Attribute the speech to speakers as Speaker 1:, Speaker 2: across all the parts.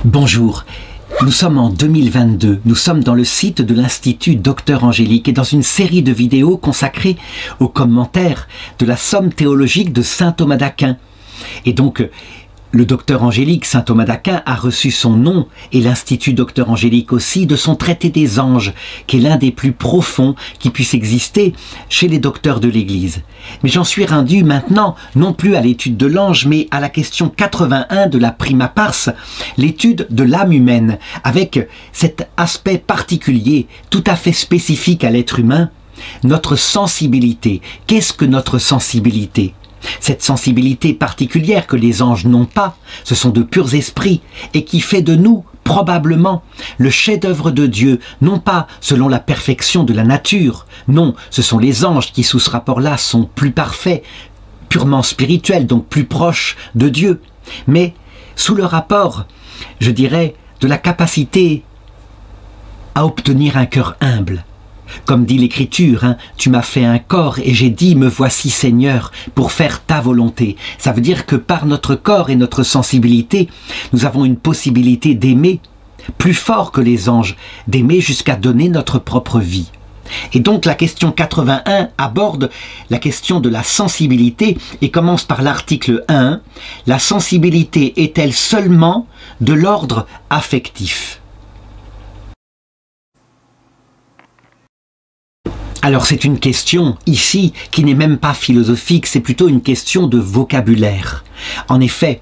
Speaker 1: Bonjour, nous sommes en 2022, nous sommes dans le site de l'Institut Docteur Angélique et dans une série de vidéos consacrées aux commentaires de la Somme théologique de saint Thomas d'Aquin. Et donc, le Docteur Angélique, saint Thomas d'Aquin, a reçu son nom, et l'Institut Docteur Angélique aussi, de son traité des anges, qui est l'un des plus profonds qui puisse exister chez les docteurs de l'Église. Mais j'en suis rendu maintenant, non plus à l'étude de l'ange, mais à la question 81 de la Prima Pars, l'étude de l'âme humaine, avec cet aspect particulier, tout à fait spécifique à l'être humain, notre sensibilité. Qu'est-ce que notre sensibilité ? Cette sensibilité particulière que les anges n'ont pas, ce sont de purs esprits, et qui fait de nous, probablement, le chef-d'œuvre de Dieu, non pas selon la perfection de la nature, non, ce sont les anges qui sous ce rapport-là sont plus parfaits, purement spirituels, donc plus proches de Dieu, mais sous le rapport, je dirais, de la capacité à obtenir un cœur humble. Comme dit l'Écriture, tu m'as fait un corps et j'ai dit, me voici Seigneur, pour faire ta volonté. Ça veut dire que par notre corps et notre sensibilité, nous avons une possibilité d'aimer plus fort que les anges, d'aimer jusqu'à donner notre propre vie. Et donc la question 81 aborde la question de la sensibilité et commence par l'article 1. La sensibilité est-elle seulement de l'ordre affectif ? Alors c'est une question, ici, qui n'est même pas philosophique, c'est plutôt une question de vocabulaire. En effet,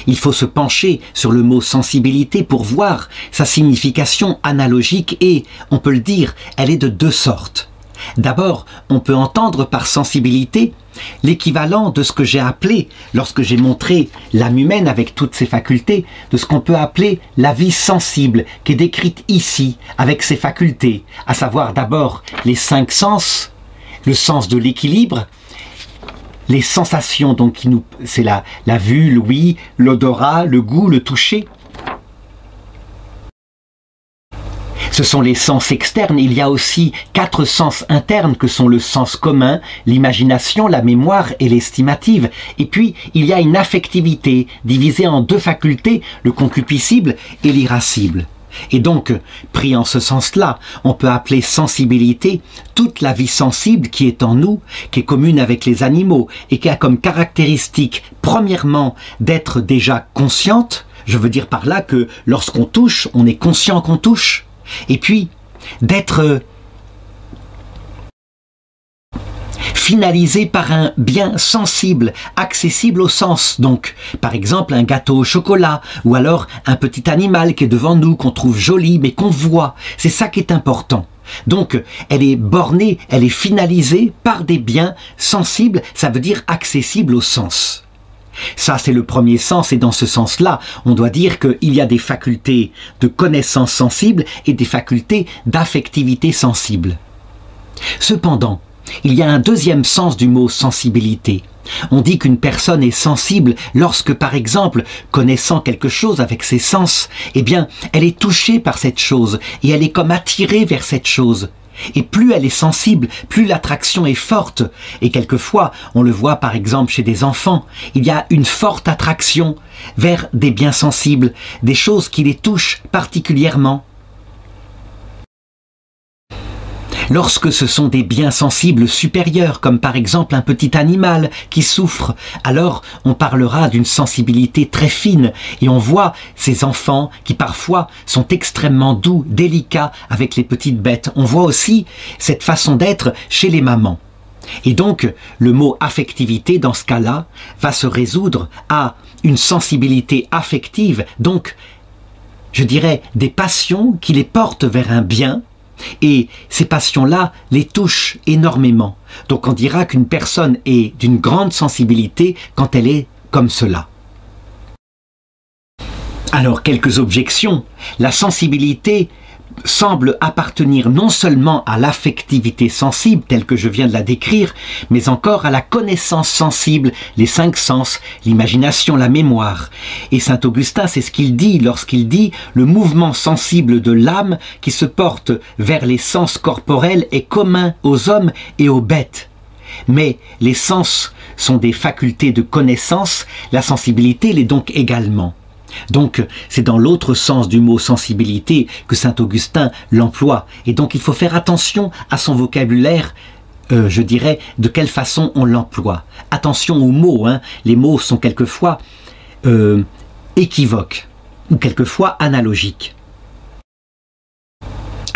Speaker 1: il faut se pencher sur le mot sensibilité pour voir sa signification analogique et, on peut le dire, elle est de deux sortes. D'abord, on peut entendre par sensibilité l'équivalent de ce que j'ai appelé, lorsque j'ai montré l'âme humaine avec toutes ses facultés, de ce qu'on peut appeler la vie sensible, qui est décrite ici, avec ses facultés, à savoir d'abord les 5 sens, le sens de l'équilibre, les sensations, donc c'est la vue, l'ouïe, l'odorat, le goût, le toucher. Ce sont les sens externes, il y a aussi 4 sens internes que sont le sens commun, l'imagination, la mémoire et l'estimative. Et puis, il y a une affectivité divisée en 2 facultés, le concupiscible et l'irascible. Et donc, pris en ce sens-là, on peut appeler sensibilité toute la vie sensible qui est en nous, qui est commune avec les animaux et qui a comme caractéristique, premièrement, d'être déjà consciente. Je veux dire par là que lorsqu'on touche, on est conscient qu'on touche. Et puis, d'être finalisé par un bien sensible, accessible au sens. Donc, par exemple, un gâteau au chocolat, ou alors un petit animal qui est devant nous, qu'on trouve joli, mais qu'on voit. C'est ça qui est important. Donc, elle est bornée, elle est finalisée par des biens sensibles, ça veut dire accessible au sens. Ça, c'est le premier sens, et dans ce sens-là, on doit dire qu'il y a des facultés de connaissance sensible et des facultés d'affectivité sensible. Cependant, il y a un deuxième sens du mot sensibilité. On dit qu'une personne est sensible lorsque, par exemple, connaissant quelque chose avec ses sens, eh bien, elle est touchée par cette chose et elle est comme attirée vers cette chose. Et plus elle est sensible, plus l'attraction est forte. Et quelquefois, on le voit par exemple chez des enfants, il y a une forte attraction vers des biens sensibles, des choses qui les touchent particulièrement. Lorsque ce sont des biens sensibles supérieurs, comme par exemple un petit animal qui souffre, alors on parlera d'une sensibilité très fine et on voit ces enfants qui parfois sont extrêmement doux, délicats avec les petites bêtes. On voit aussi cette façon d'être chez les mamans. Et donc, le mot affectivité, dans ce cas-là, va se résoudre à une sensibilité affective, donc, je dirais, des passions qui les portent vers un bien. Et ces passions-là les touchent énormément. Donc on dira qu'une personne est d'une grande sensibilité quand elle est comme cela. Alors, quelques objections. La sensibilité semble appartenir non seulement à l'affectivité sensible telle que je viens de la décrire, mais encore à la connaissance sensible, les 5 sens, l'imagination, la mémoire. Et saint Augustin, c'est ce qu'il dit lorsqu'il dit « Le mouvement sensible de l'âme qui se porte vers les sens corporels est commun aux hommes et aux bêtes. Mais les sens sont des facultés de connaissance, la sensibilité l'est donc également. » Donc c'est dans l'autre sens du mot sensibilité que saint Augustin l'emploie. Et donc il faut faire attention à son vocabulaire, je dirais, de quelle façon on l'emploie. Attention aux mots, hein. Les mots sont quelquefois équivoques ou quelquefois analogiques.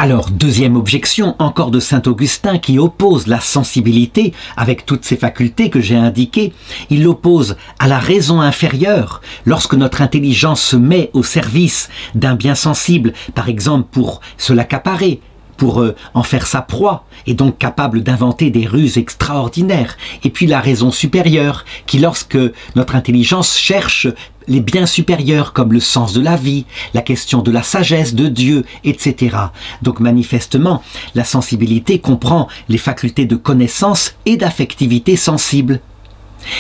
Speaker 1: Alors, deuxième objection, encore de saint Augustin, qui oppose la sensibilité, avec toutes ces facultés que j'ai indiquées, il l'oppose à la raison inférieure. Lorsque notre intelligence se met au service d'un bien sensible, par exemple pour se l'accaparer, pour en faire sa proie, et donc capable d'inventer des ruses extraordinaires. Et puis la raison supérieure, qui lorsque notre intelligence cherche les biens supérieurs comme le sens de la vie, la question de la sagesse de Dieu, etc. Donc manifestement, la sensibilité comprend les facultés de connaissance et d'affectivité sensible.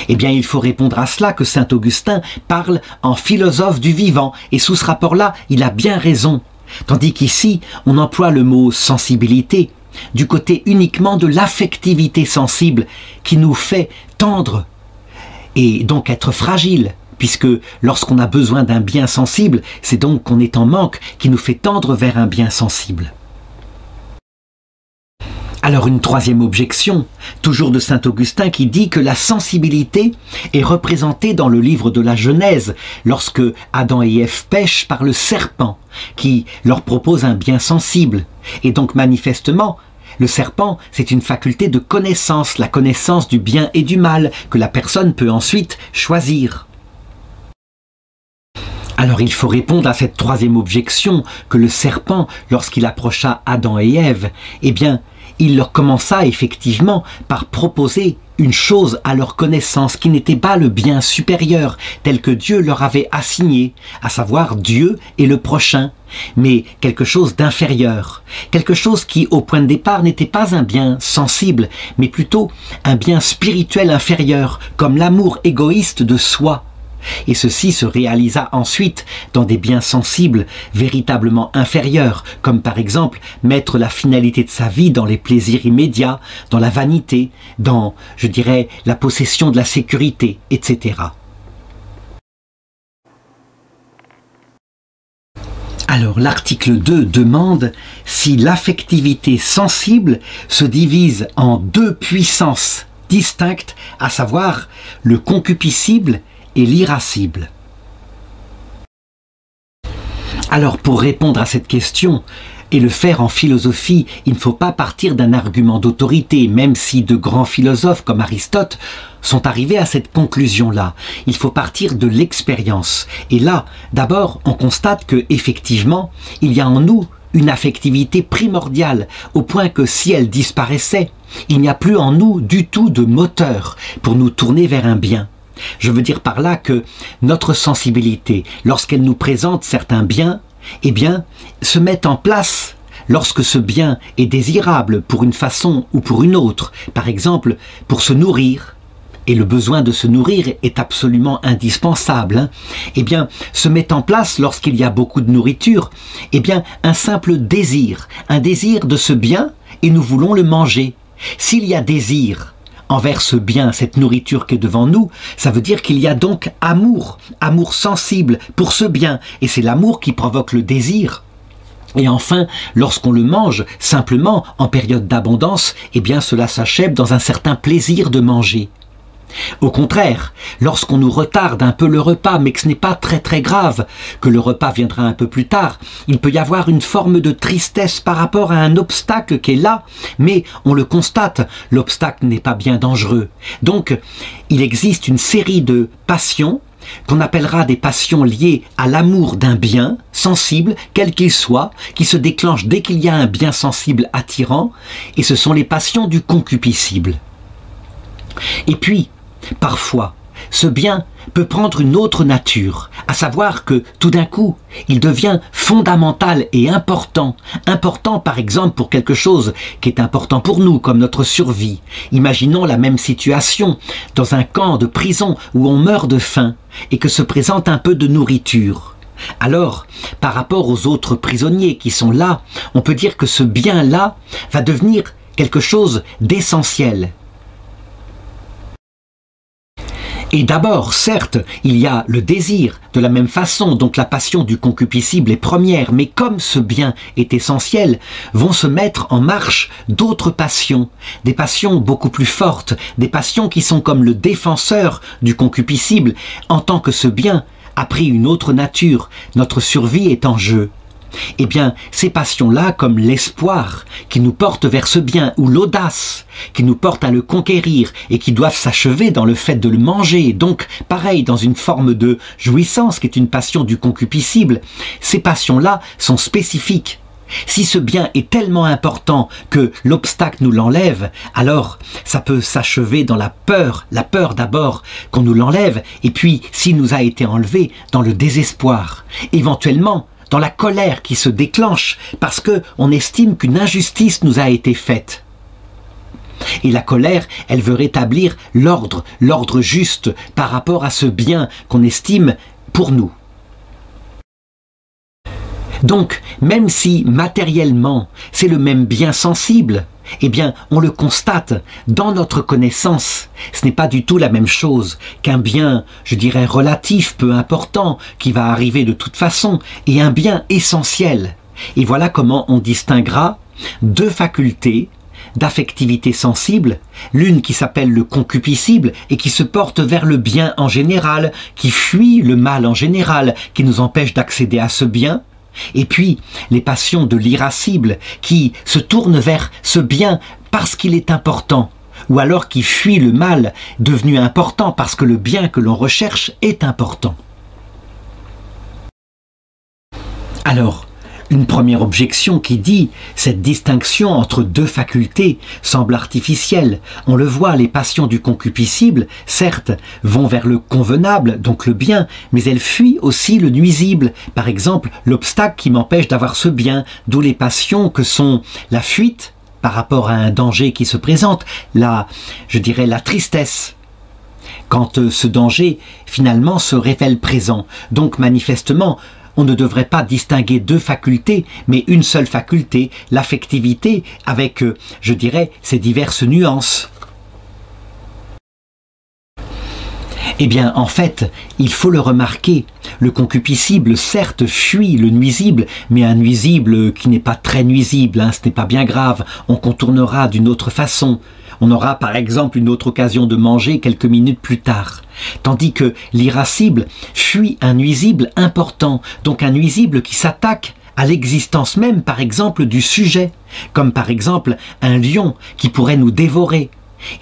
Speaker 1: Eh bien, il faut répondre à cela que saint Augustin parle en philosophe du vivant, et sous ce rapport-là, il a bien raison. Tandis qu'ici, on emploie le mot sensibilité du côté uniquement de l'affectivité sensible qui nous fait tendre et donc être fragile, puisque lorsqu'on a besoin d'un bien sensible, c'est donc qu'on est en manque qui nous fait tendre vers un bien sensible. Alors une troisième objection, toujours de saint Augustin, qui dit que la sensibilité est représentée dans le livre de la Genèse, lorsque Adam et Ève pêchent par le serpent, qui leur propose un bien sensible. Et donc manifestement, le serpent, c'est une faculté de connaissance, la connaissance du bien et du mal, que la personne peut ensuite choisir. Alors il faut répondre à cette troisième objection, que le serpent, lorsqu'il approcha Adam et Ève, eh bien, il leur commença effectivement par proposer une chose à leur connaissance qui n'était pas le bien supérieur tel que Dieu leur avait assigné, à savoir Dieu et le prochain, mais quelque chose d'inférieur, quelque chose qui au point de départ n'était pas un bien sensible, mais plutôt un bien spirituel inférieur, comme l'amour égoïste de soi. Et ceci se réalisa ensuite dans des biens sensibles véritablement inférieurs, comme par exemple mettre la finalité de sa vie dans les plaisirs immédiats, dans la vanité, dans, je dirais, la possession de la sécurité, etc. Alors l'article 2 demande si l'affectivité sensible se divise en deux puissances distinctes, à savoir le concupiscible et l'irascible. Alors pour répondre à cette question et le faire en philosophie, il ne faut pas partir d'un argument d'autorité, même si de grands philosophes comme Aristote sont arrivés à cette conclusion-là. Il faut partir de l'expérience. Et là, d'abord, on constate que effectivement, il y a en nous une affectivité primordiale, au point que si elle disparaissait, il n'y a plus en nous du tout de moteur pour nous tourner vers un bien. Je veux dire par là que notre sensibilité, lorsqu'elle nous présente certains biens, eh bien, se met en place lorsque ce bien est désirable pour une façon ou pour une autre. Par exemple, pour se nourrir, et le besoin de se nourrir est absolument indispensable, hein, eh bien, se met en place lorsqu'il y a beaucoup de nourriture, eh bien, un simple désir, un désir de ce bien, et nous voulons le manger. S'il y a désir envers ce bien, cette nourriture qui est devant nous, ça veut dire qu'il y a donc amour, amour sensible pour ce bien, et c'est l'amour qui provoque le désir. Et enfin, lorsqu'on le mange, simplement, en période d'abondance, eh bien cela s'achève dans un certain plaisir de manger. Au contraire, lorsqu'on nous retarde un peu le repas, mais que ce n'est pas très grave, que le repas viendra un peu plus tard, il peut y avoir une forme de tristesse par rapport à un obstacle qui est là, mais on le constate, l'obstacle n'est pas bien dangereux. Donc, il existe une série de passions qu'on appellera des passions liées à l'amour d'un bien sensible, quel qu'il soit, qui se déclenchent dès qu'il y a un bien sensible attirant, et ce sont les passions du concupiscible. Et puis, parfois, ce bien peut prendre une autre nature, à savoir que, tout d'un coup, il devient fondamental et important. Important, par exemple, pour quelque chose qui est important pour nous, comme notre survie. Imaginons la même situation dans un camp de prison où on meurt de faim et que se présente un peu de nourriture. Alors, par rapport aux autres prisonniers qui sont là, on peut dire que ce bien-là va devenir quelque chose d'essentiel. Et d'abord, certes, il y a le désir, de la même façon, donc la passion du concupiscible est première, mais comme ce bien est essentiel, vont se mettre en marche d'autres passions, des passions beaucoup plus fortes, des passions qui sont comme le défenseur du concupiscible, en tant que ce bien a pris une autre nature, notre survie est en jeu. Eh bien, ces passions-là, comme l'espoir qui nous porte vers ce bien, ou l'audace qui nous porte à le conquérir et qui doivent s'achever dans le fait de le manger, donc pareil dans une forme de jouissance qui est une passion du concupiscible, ces passions-là sont spécifiques. Si ce bien est tellement important que l'obstacle nous l'enlève, alors ça peut s'achever dans la peur d'abord qu'on nous l'enlève, et puis s'il nous a été enlevé, dans le désespoir, éventuellement dans la colère qui se déclenche parce que on estime qu'une injustice nous a été faite. Et la colère, elle veut rétablir l'ordre juste par rapport à ce bien qu'on estime pour nous. Donc, même si matériellement c'est le même bien sensible, eh bien on le constate dans notre connaissance. Ce n'est pas du tout la même chose qu'un bien, je dirais, relatif, peu important, qui va arriver de toute façon, et un bien essentiel. Et voilà comment on distinguera deux facultés d'affectivité sensible, l'une qui s'appelle le concupiscible et qui se porte vers le bien en général, qui fuit le mal en général, qui nous empêche d'accéder à ce bien, et puis les passions de l'irascible qui se tournent vers ce bien parce qu'il est important, ou alors qui fuit le mal devenu important parce que le bien que l'on recherche est important. Alors, une première objection qui dit cette distinction entre deux facultés semble artificielle. On le voit, les passions du concupiscible, certes, vont vers le convenable, donc le bien, mais elles fuient aussi le nuisible. Par exemple, l'obstacle qui m'empêche d'avoir ce bien, d'où les passions que sont la fuite par rapport à un danger qui se présente, je dirais la tristesse. Quand ce danger finalement se révèle présent. Donc manifestement, on ne devrait pas distinguer deux facultés, mais une seule faculté, l'affectivité, avec, je dirais, ses diverses nuances. Eh bien, en fait, il faut le remarquer, le concupiscible, certes, fuit le nuisible, mais un nuisible qui n'est pas très nuisible, ce n'est pas bien grave, on contournera d'une autre façon. On aura par exemple une autre occasion de manger quelques minutes plus tard. Tandis que l'irascible fuit un nuisible important, donc un nuisible qui s'attaque à l'existence même par exemple du sujet, comme par exemple un lion qui pourrait nous dévorer.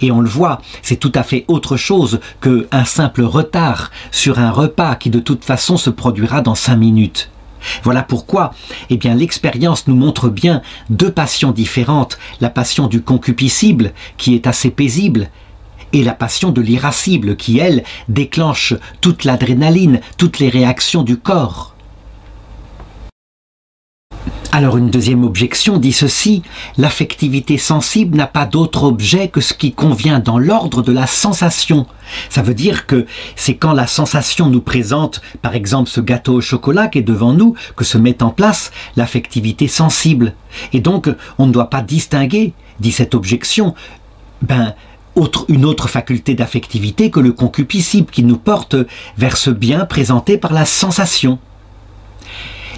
Speaker 1: Et on le voit, c'est tout à fait autre chose qu'un simple retard sur un repas qui de toute façon se produira dans 5 minutes. Voilà pourquoi, eh bien, l'expérience nous montre bien deux passions différentes, la passion du concupiscible qui est assez paisible et la passion de l'irascible qui, elle, déclenche toute l'adrénaline, toutes les réactions du corps. Alors une deuxième objection dit ceci, l'affectivité sensible n'a pas d'autre objet que ce qui convient dans l'ordre de la sensation. Ça veut dire que c'est quand la sensation nous présente, par exemple ce gâteau au chocolat qui est devant nous, que se met en place l'affectivité sensible. Et donc on ne doit pas distinguer, dit cette objection, une autre faculté d'affectivité que le concupiscible qui nous porte vers ce bien présenté par la sensation.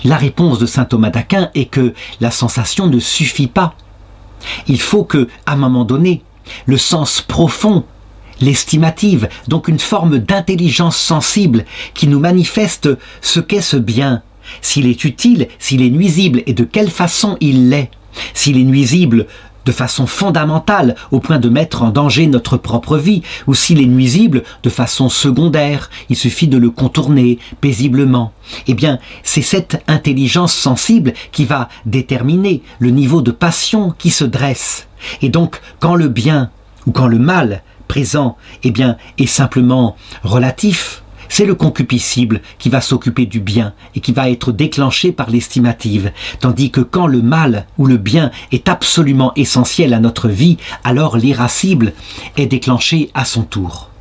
Speaker 1: La réponse de saint Thomas d'Aquin est que la sensation ne suffit pas. Il faut que, à un moment donné, le sens profond, l'estimative, donc une forme d'intelligence sensible qui nous manifeste ce qu'est ce bien, s'il est utile, s'il est nuisible et de quelle façon il l'est, s'il est nuisible de façon fondamentale au point de mettre en danger notre propre vie, ou s'il est nuisible de façon secondaire, il suffit de le contourner paisiblement. Eh bien, c'est cette intelligence sensible qui va déterminer le niveau de passion qui se dresse. Et donc, quand le bien ou quand le mal présent, eh bien, est simplement relatif, c'est le concupiscible qui va s'occuper du bien et qui va être déclenché par l'estimative. Tandis que quand le mal ou le bien est absolument essentiel à notre vie, alors l'irascible est déclenché à son tour.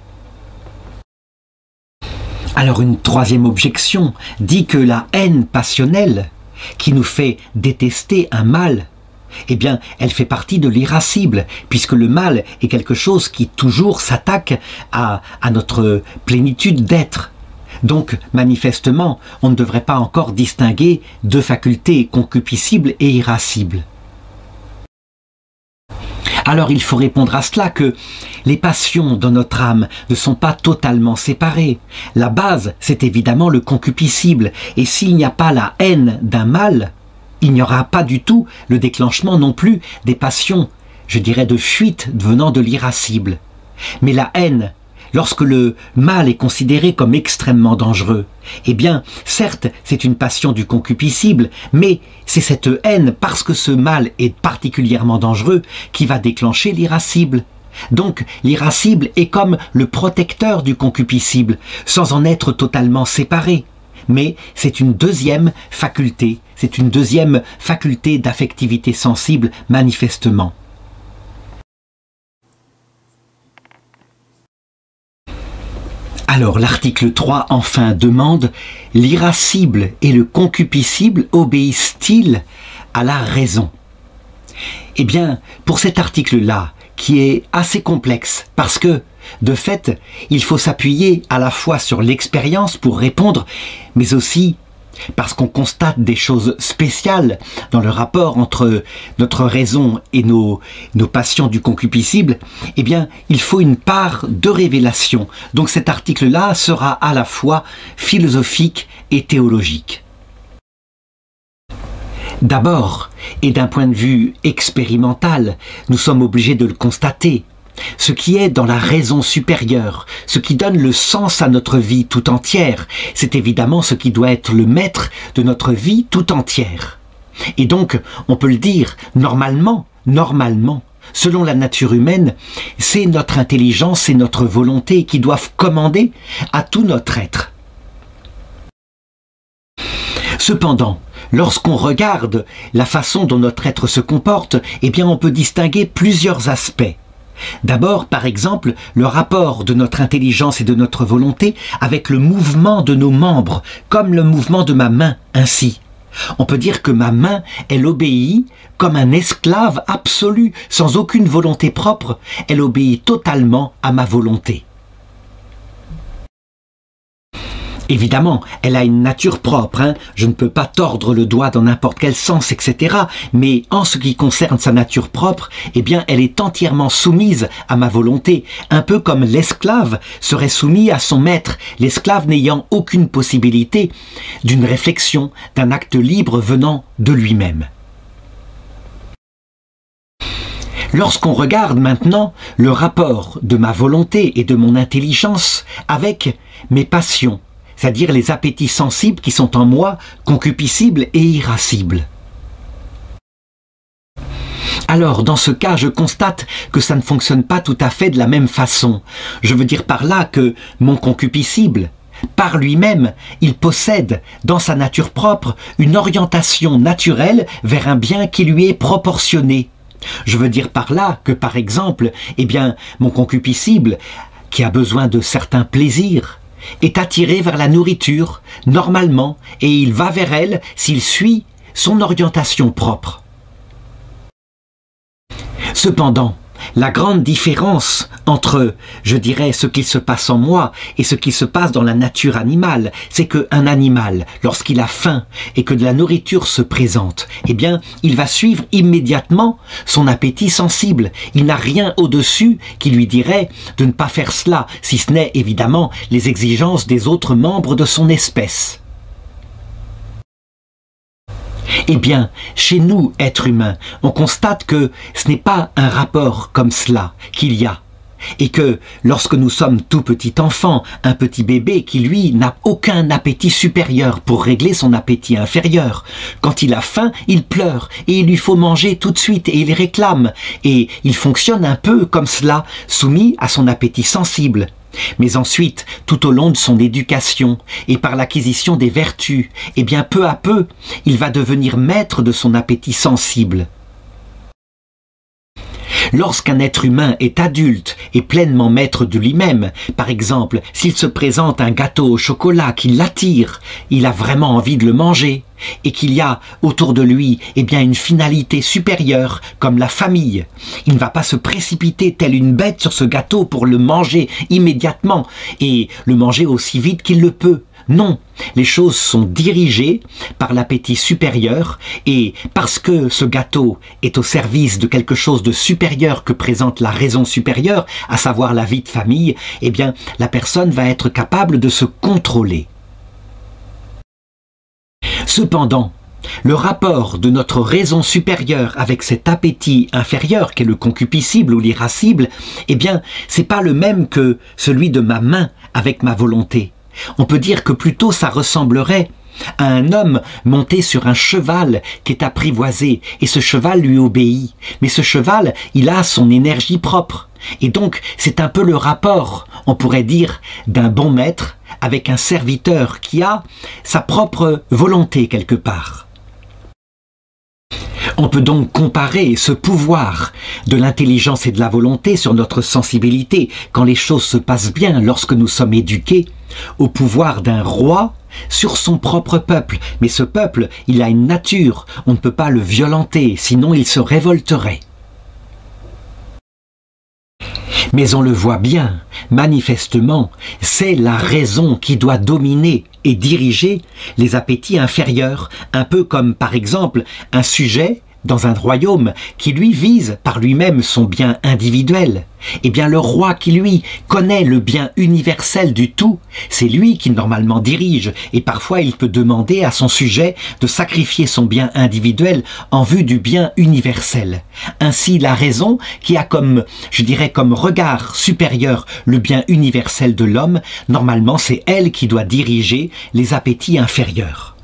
Speaker 1: Alors une troisième objection dit que la haine passionnelle qui nous fait détester un mal eh bien, elle fait partie de l'irascible, puisque le mal est quelque chose qui toujours s'attaque à notre plénitude d'être. Donc, manifestement, on ne devrait pas encore distinguer deux facultés concupiscibles et irascibles. Alors il faut répondre à cela que les passions dans notre âme ne sont pas totalement séparées. La base, c'est évidemment le concupiscible, et s'il n'y a pas la haine d'un mal, il n'y aura pas du tout le déclenchement non plus des passions, je dirais de fuite venant de l'irascible. Mais la haine, lorsque le mal est considéré comme extrêmement dangereux, eh bien, certes, c'est une passion du concupiscible, mais c'est cette haine, parce que ce mal est particulièrement dangereux, qui va déclencher l'irascible. Donc, l'irascible est comme le protecteur du concupiscible, sans en être totalement séparé. Mais c'est une deuxième faculté, d'affectivité sensible, manifestement. Alors l'article 3 enfin demande « L'irascible et le concupiscible obéissent-ils à la raison ?» Eh bien, pour cet article-là, qui est assez complexe, parce que, de fait, il faut s'appuyer à la fois sur l'expérience pour répondre, mais aussi parce qu'on constate des choses spéciales dans le rapport entre notre raison et nos passions du concupiscible, eh bien, il faut une part de révélation. Donc cet article-là sera à la fois philosophique et théologique. D'abord, et d'un point de vue expérimental, nous sommes obligés de le constater. Ce qui est dans la raison supérieure, ce qui donne le sens à notre vie tout entière, c'est évidemment ce qui doit être le maître de notre vie tout entière. Et donc, on peut le dire, normalement, selon la nature humaine, c'est notre intelligence et notre volonté qui doivent commander à tout notre être. Cependant, lorsqu'on regarde la façon dont notre être se comporte, eh bien on peut distinguer plusieurs aspects. D'abord, par exemple, le rapport de notre intelligence et de notre volonté avec le mouvement de nos membres, comme le mouvement de ma main, ainsi. On peut dire que ma main, elle obéit comme un esclave absolu, sans aucune volonté propre, elle obéit totalement à ma volonté. Évidemment, elle a une nature propre, je ne peux pas tordre le doigt dans n'importe quel sens, etc. Mais en ce qui concerne sa nature propre, eh bien, elle est entièrement soumise à ma volonté, un peu comme l'esclave serait soumis à son maître, l'esclave n'ayant aucune possibilité d'une réflexion, d'un acte libre venant de lui-même. Lorsqu'on regarde maintenant le rapport de ma volonté et de mon intelligence avec mes passions, c'est-à-dire les appétits sensibles qui sont en moi, concupiscibles et irascibles. Alors, dans ce cas, je constate que ça ne fonctionne pas tout à fait de la même façon. Je veux dire par là que mon concupiscible, par lui-même, il possède, dans sa nature propre, une orientation naturelle vers un bien qui lui est proportionné. Je veux dire par là que, par exemple, eh bien, mon concupiscible, qui a besoin de certains plaisirs, est attiré vers la nourriture, normalement, et il va vers elle s'il suit son orientation propre. Cependant, la grande différence entre, je dirais, ce qui se passe en moi et ce qui se passe dans la nature animale, c'est qu'un animal, lorsqu'il a faim et que de la nourriture se présente, eh bien, il va suivre immédiatement son appétit sensible. Il n'a rien au-dessus qui lui dirait de ne pas faire cela, si ce n'est évidemment les exigences des autres membres de son espèce. Eh bien, chez nous, êtres humains, on constate que ce n'est pas un rapport comme cela qu'il y a. Et que lorsque nous sommes tout petit enfant, un petit bébé qui lui n'a aucun appétit supérieur pour régler son appétit inférieur. Quand il a faim, il pleure et il lui faut manger tout de suite et il réclame. Et il fonctionne un peu comme cela, soumis à son appétit sensible. Mais ensuite, tout au long de son éducation et par l'acquisition des vertus, eh bien peu à peu, il va devenir maître de son appétit sensible. Lorsqu'un être humain est adulte et pleinement maître de lui-même, par exemple, s'il se présente un gâteau au chocolat qui l'attire, il a vraiment envie de le manger, et qu'il y a autour de lui une finalité supérieure, comme la famille. Il ne va pas se précipiter telle une bête sur ce gâteau pour le manger immédiatement, et le manger aussi vite qu'il le peut. Non, les choses sont dirigées par l'appétit supérieur, et parce que ce gâteau est au service de quelque chose de supérieur que présente la raison supérieure, à savoir la vie de famille, la personne va être capable de se contrôler. Cependant, le rapport de notre raison supérieure avec cet appétit inférieur qu'est le concupiscible ou l'irascible, c'est pas le même que celui de ma main avec ma volonté. On peut dire que plutôt ça ressemblerait à un homme monté sur un cheval qui est apprivoisé, et ce cheval lui obéit. Mais ce cheval, il a son énergie propre. Et donc, c'est un peu le rapport, on pourrait dire, d'un bon maître avec un serviteur qui a sa propre volonté quelque part. On peut donc comparer ce pouvoir de l'intelligence et de la volonté sur notre sensibilité, quand les choses se passent bien, lorsque nous sommes éduqués, au pouvoir d'un roi sur son propre peuple. Mais ce peuple, il a une nature, on ne peut pas le violenter, sinon il se révolterait. Mais on le voit bien, manifestement, c'est la raison qui doit dominer et diriger les appétits inférieurs, un peu comme par exemple un sujet dans un royaume qui lui vise par lui-même son bien individuel. Le roi qui lui connaît le bien universel du tout, c'est lui qui normalement dirige, et parfois il peut demander à son sujet de sacrifier son bien individuel en vue du bien universel. Ainsi la raison, qui a comme regard supérieur le bien universel de l'homme, normalement c'est elle qui doit diriger les appétits inférieurs.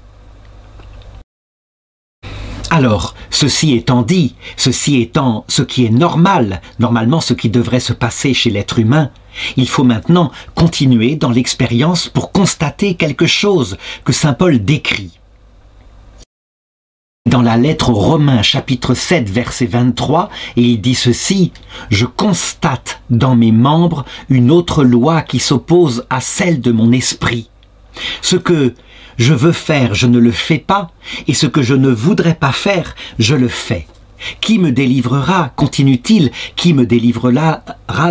Speaker 1: Alors, ceci étant dit, ceci étant ce qui est normal, normalement ce qui devrait se passer chez l'être humain, il faut maintenant continuer dans l'expérience pour constater quelque chose que saint Paul décrit. Dans la lettre aux Romains, chapitre 7, verset 23, et il dit ceci: « Je constate dans mes membres une autre loi qui s'oppose à celle de mon esprit. Ce que je veux faire, je ne le fais pas, et ce que je ne voudrais pas faire, je le fais. Qui me délivrera, continue-t-il, qui me délivrera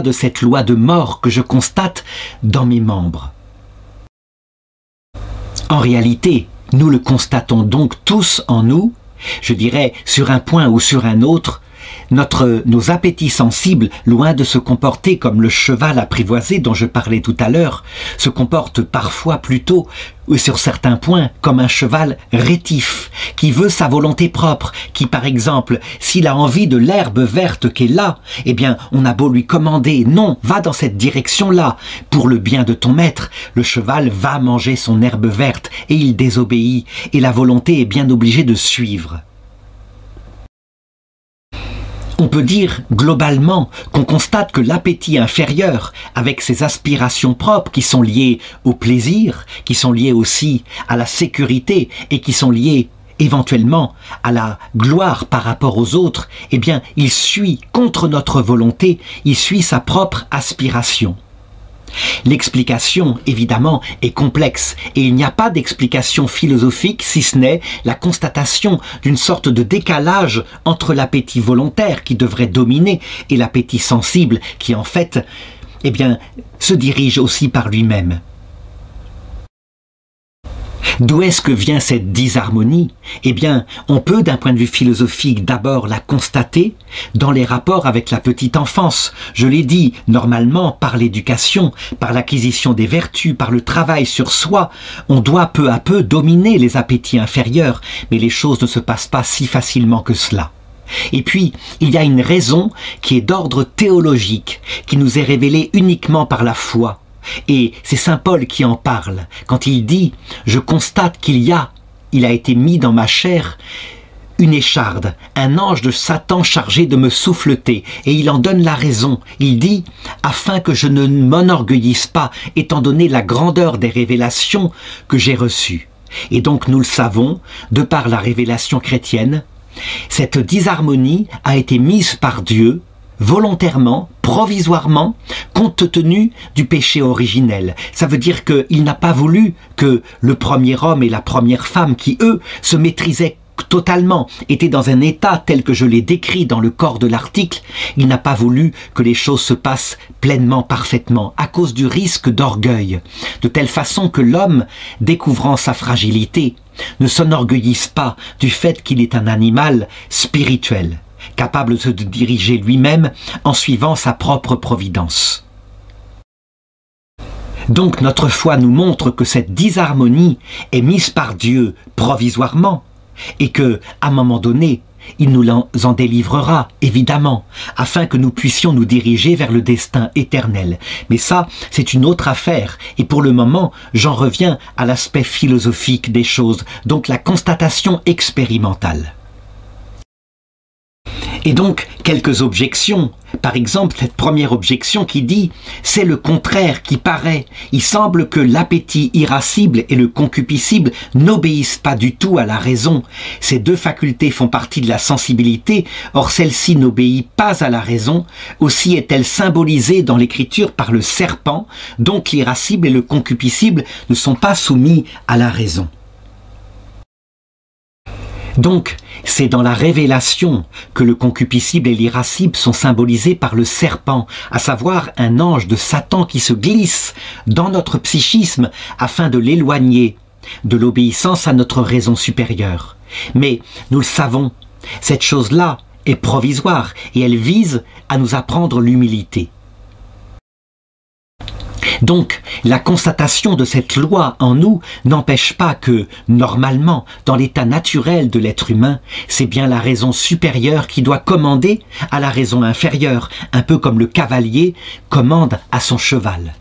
Speaker 1: de cette loi de mort que je constate dans mes membres ?» En réalité, nous le constatons donc tous en nous, je dirais sur un point ou sur un autre. Nos appétits sensibles, loin de se comporter comme le cheval apprivoisé dont je parlais tout à l'heure, se comportent parfois plutôt, sur certains points, comme un cheval rétif, qui veut sa volonté propre, qui par exemple, s'il a envie de l'herbe verte qui est là, on a beau lui commander, non, va dans cette direction-là, pour le bien de ton maître, le cheval va manger son herbe verte, et il désobéit, et la volonté est bien obligée de suivre. On peut dire globalement qu'on constate que l'appétit inférieur, avec ses aspirations propres qui sont liées au plaisir, qui sont liées aussi à la sécurité et qui sont liées éventuellement à la gloire par rapport aux autres, il suit contre notre volonté, il suit sa propre aspiration. L'explication, évidemment, est complexe et il n'y a pas d'explication philosophique si ce n'est la constatation d'une sorte de décalage entre l'appétit volontaire qui devrait dominer et l'appétit sensible qui, en fait, se dirige aussi par lui-même. D'où est-ce que vient cette disharmonie? On peut, d'un point de vue philosophique, d'abord la constater dans les rapports avec la petite enfance. Je l'ai dit, normalement, par l'éducation, par l'acquisition des vertus, par le travail sur soi, on doit peu à peu dominer les appétits inférieurs, mais les choses ne se passent pas si facilement que cela. Et puis, il y a une raison qui est d'ordre théologique, qui nous est révélée uniquement par la foi. Et c'est saint Paul qui en parle, quand il dit « Je constate qu'il a été mis dans ma chair une écharde, un ange de Satan chargé de me souffleter. » Et il en donne la raison. Il dit « Afin que je ne m'enorgueillisse pas, étant donné la grandeur des révélations que j'ai reçues. » Et donc nous le savons, de par la révélation chrétienne, cette disharmonie a été mise par Dieu volontairement, provisoirement, compte tenu du péché originel. Ça veut dire qu'il n'a pas voulu que le premier homme et la première femme, qui eux se maîtrisaient totalement, étaient dans un état tel que je l'ai décrit dans le corps de l'article, il n'a pas voulu que les choses se passent pleinement, parfaitement, à cause du risque d'orgueil, de telle façon que l'homme, découvrant sa fragilité, ne s'enorgueillisse pas du fait qu'il est un animal spirituel, capable de se diriger lui-même en suivant sa propre providence. Donc notre foi nous montre que cette disharmonie est mise par Dieu provisoirement et que, à un moment donné, il nous en délivrera, évidemment, afin que nous puissions nous diriger vers le destin éternel. Mais ça, c'est une autre affaire, et pour le moment, j'en reviens à l'aspect philosophique des choses, donc la constatation expérimentale. Et donc, quelques objections. Par exemple, cette première objection qui dit « c'est le contraire qui paraît ». Il semble que l'appétit irascible et le concupiscible n'obéissent pas du tout à la raison. Ces deux facultés font partie de la sensibilité, or celle-ci n'obéit pas à la raison. Aussi est-elle symbolisée dans l'écriture par le serpent, donc l'irascible et le concupiscible ne sont pas soumis à la raison. Donc, c'est dans la révélation que le concupiscible et l'irascible sont symbolisés par le serpent, à savoir un ange de Satan qui se glisse dans notre psychisme afin de l'éloigner de l'obéissance à notre raison supérieure. Mais, nous le savons, cette chose-là est provisoire et elle vise à nous apprendre l'humilité. Donc, la constatation de cette loi en nous n'empêche pas que, normalement, dans l'état naturel de l'être humain, c'est bien la raison supérieure qui doit commander à la raison inférieure, un peu comme le cavalier commande à son cheval.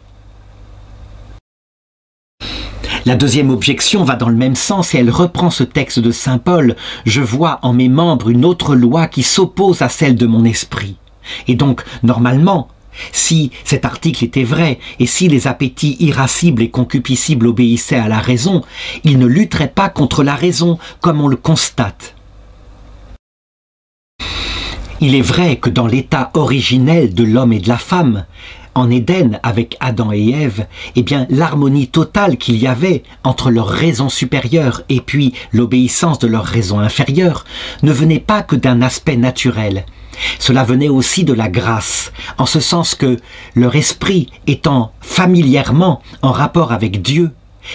Speaker 1: La deuxième objection va dans le même sens et elle reprend ce texte de saint Paul. « Je vois en mes membres une autre loi qui s'oppose à celle de mon esprit. » Et donc, normalement, si cet article était vrai, et si les appétits irascibles et concupiscibles obéissaient à la raison, ils ne lutteraient pas contre la raison, comme on le constate. Il est vrai que dans l'état originel de l'homme et de la femme, en Éden avec Adam et Ève, eh bien l'harmonie totale qu'il y avait entre leur raison supérieure et puis l'obéissance de leur raison inférieure ne venait pas que d'un aspect naturel. Cela venait aussi de la grâce, en ce sens que leur esprit étant familièrement en rapport avec Dieu,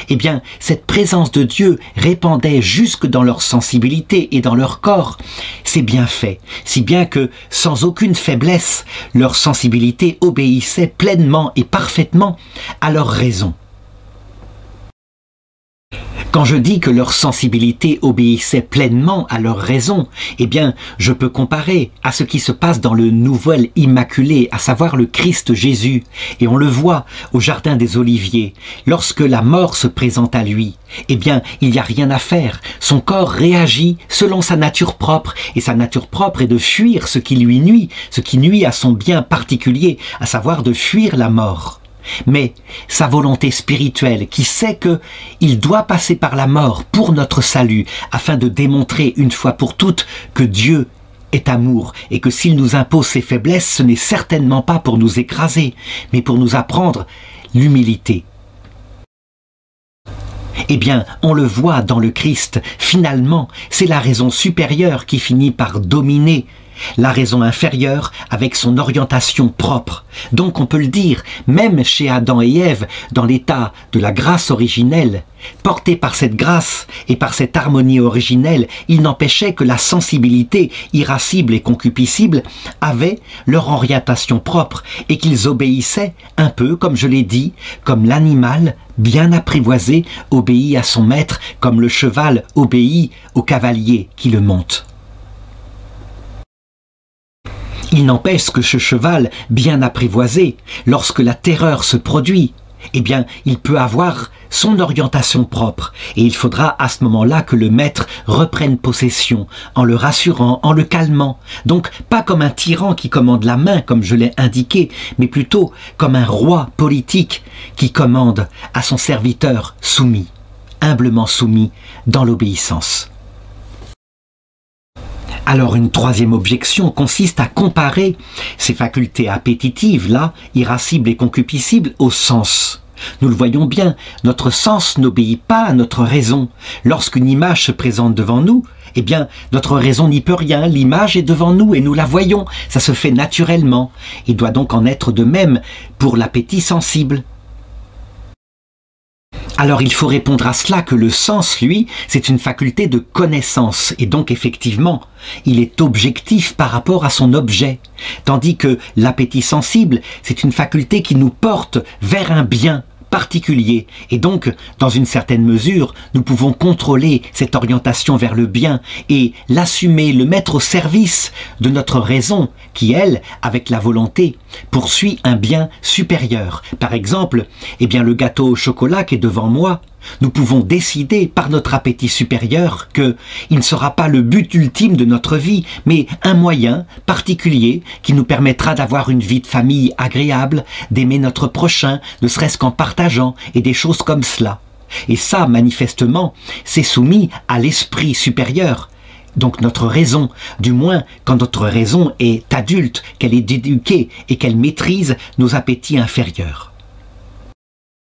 Speaker 1: eh bien cette présence de Dieu répandait jusque dans leur sensibilité et dans leur corps ses bienfaits, si bien que sans aucune faiblesse, leur sensibilité obéissait pleinement et parfaitement à leur raison. Quand je dis que leur sensibilité obéissait pleinement à leur raison, eh bien, je peux comparer à ce qui se passe dans le nouvel Immaculé, à savoir le Christ Jésus. Et on le voit au Jardin des Oliviers. Lorsque la mort se présente à lui, eh bien, il n'y a rien à faire. Son corps réagit selon sa nature propre. Et sa nature propre est de fuir ce qui lui nuit, ce qui nuit à son bien particulier, à savoir de fuir la mort. Mais sa volonté spirituelle qui sait que il doit passer par la mort pour notre salut afin de démontrer une fois pour toutes que Dieu est amour et que s'il nous impose ses faiblesses, ce n'est certainement pas pour nous écraser, mais pour nous apprendre l'humilité. Eh bien, on le voit dans le Christ, finalement, c'est la raison supérieure qui finit par dominer la raison inférieure avec son orientation propre. Donc on peut le dire, même chez Adam et Ève, dans l'état de la grâce originelle, portés par cette grâce et par cette harmonie originelle, il n'empêchait que la sensibilité irascible et concupiscible avait leur orientation propre et qu'ils obéissaient un peu, comme je l'ai dit, comme l'animal bien apprivoisé obéit à son maître, comme le cheval obéit au cavalier qui le monte. Il n'empêche que ce cheval, bien apprivoisé, lorsque la terreur se produit, eh bien, il peut avoir son orientation propre et il faudra à ce moment-là que le maître reprenne possession en le rassurant, en le calmant. Donc, pas comme un tyran qui commande la main, comme je l'ai indiqué, mais plutôt comme un roi politique qui commande à son serviteur soumis, humblement soumis dans l'obéissance. Alors une troisième objection consiste à comparer ces facultés appétitives, là, irascibles et concupiscibles, au sens. Nous le voyons bien, notre sens n'obéit pas à notre raison. Lorsqu'une image se présente devant nous, eh bien, notre raison n'y peut rien, l'image est devant nous et nous la voyons, ça se fait naturellement. Il doit donc en être de même pour l'appétit sensible. Alors il faut répondre à cela que le sens, lui, c'est une faculté de connaissance, et donc effectivement, il est objectif par rapport à son objet, tandis que l'appétit sensible, c'est une faculté qui nous porte vers un bien particulier, et donc, dans une certaine mesure, nous pouvons contrôler cette orientation vers le bien et l'assumer, le mettre au service de notre raison, qui, elle, avec la volonté, poursuit un bien supérieur. Par exemple, eh bien, le gâteau au chocolat qui est devant moi, nous pouvons décider par notre appétit supérieur que il ne sera pas le but ultime de notre vie, mais un moyen particulier qui nous permettra d'avoir une vie de famille agréable, d'aimer notre prochain, ne serait-ce qu'en partageant, et des choses comme cela. Et ça, manifestement, c'est soumis à l'esprit supérieur. Donc notre raison, du moins quand notre raison est adulte, qu'elle est éduquée et qu'elle maîtrise nos appétits inférieurs.